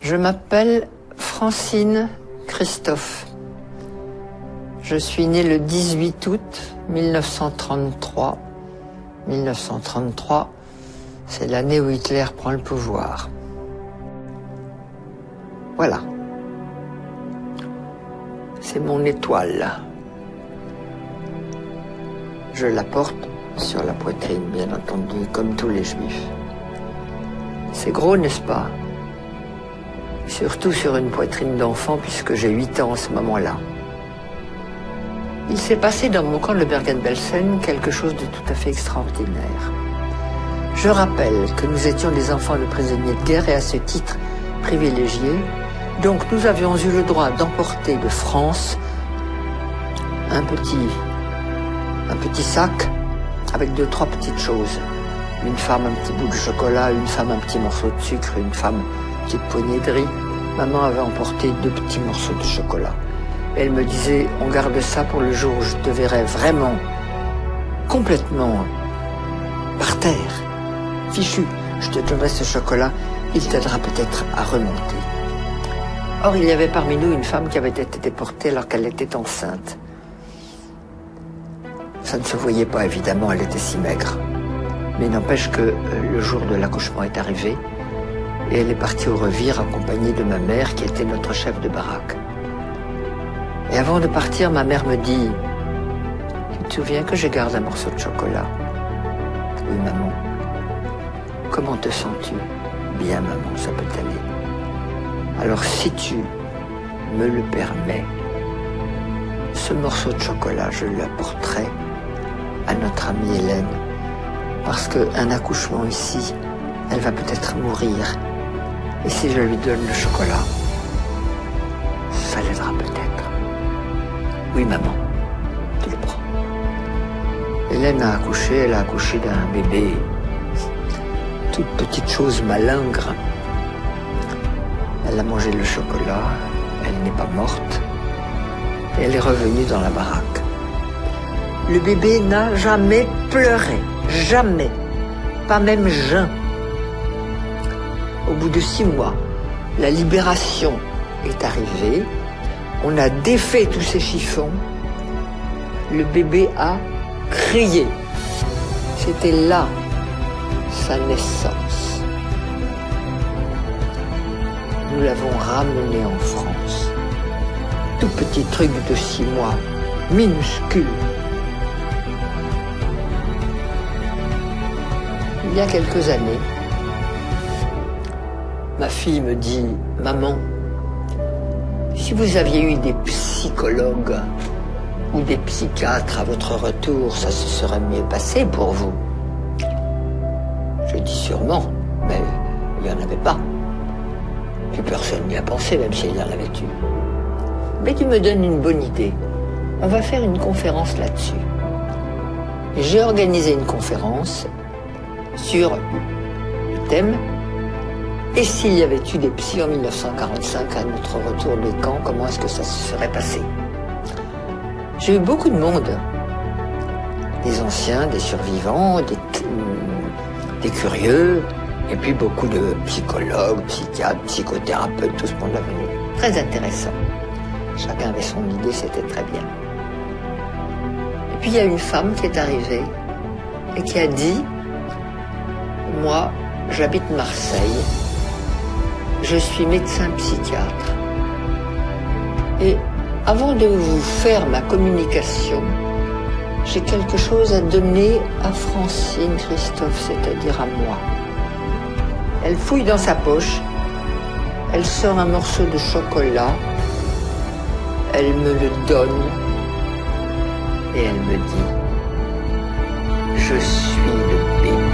Je m'appelle Francine Christophe. Je suis née le 18 août 1933. 1933, c'est l'année où Hitler prend le pouvoir. Voilà. C'est mon étoile. Je la porte sur la poitrine, bien entendu, comme tous les juifs. C'est gros, n'est-ce pas? Surtout sur une poitrine d'enfant, puisque j'ai 8 ans en ce moment-là. Il s'est passé dans mon camp de Bergen-Belsen quelque chose de tout à fait extraordinaire. Je rappelle que nous étions des enfants de prisonniers de guerre et à ce titre privilégiés. Donc nous avions eu le droit d'emporter de France un petit sac avec 2-3 petites choses. Une femme, un petit bout de chocolat, une femme, un petit morceau de sucre, une femme, une petite poignée de riz. Maman avait emporté 2 petits morceaux de chocolat. Elle me disait, on garde ça pour le jour où je te verrai vraiment, complètement par terre, fichu. Je te donnerai ce chocolat, il t'aidera peut-être à remonter. Or, il y avait parmi nous une femme qui avait été déportée alors qu'elle était enceinte. Ça ne se voyait pas, évidemment, elle était si maigre. Mais n'empêche que le jour de l'accouchement est arrivé et elle est partie au revire accompagnée de ma mère qui était notre chef de baraque. Et avant de partir, ma mère me dit « Tu te souviens que je garde un morceau de chocolat ?»« Oui, maman. »« Comment te sens-tu ?»« Bien, maman, ça peut aller. » Alors, si tu me le permets, ce morceau de chocolat, je l'apporterai à notre amie Hélène, parce qu'un accouchement ici, elle va peut-être mourir. Et si je lui donne le chocolat, ça l'aidera peut-être. Oui, maman, tu le prends. Hélène a accouché, elle a accouché d'un bébé, toute petite chose malingre. Elle a mangé le chocolat, elle n'est pas morte, et elle est revenue dans la baraque. Le bébé n'a jamais pleuré, jamais, pas même jeun. Au bout de 6 mois, la libération est arrivée, on a défait tous ces chiffons, le bébé a crié. C'était là sa naissance. Nous l'avons ramené en France. Tout petit truc de 6 mois, minuscule. Il y a quelques années, ma fille me dit « Maman, si vous aviez eu des psychologues ou des psychiatres à votre retour, ça se serait mieux passé pour vous. » Je dis sûrement, mais il n'y en avait pas. Plus personne n'y a pensé, même s'il y en avait eu. Mais tu me donnes une bonne idée. On va faire une conférence là-dessus. Et j'ai organisé une conférence sur le thème « Et s'il y avait eu des psys en 1945 à notre retour des camps, comment est-ce que ça se serait passé ?» J'ai eu beaucoup de monde, des anciens, des survivants, des curieux, et puis beaucoup de psychologues, psychiatres, psychothérapeutes, tout ce monde-là venu. Très intéressant. Chacun avait son idée, c'était très bien. Et puis il y a une femme qui est arrivée et qui a dit « Moi, j'habite Marseille, je suis médecin psychiatre. Et avant de vous faire ma communication, j'ai quelque chose à donner à Francine Christophe, c'est-à-dire à moi. » Elle fouille dans sa poche, elle sort un morceau de chocolat, elle me le donne et elle me dit « Je suis le bébé. »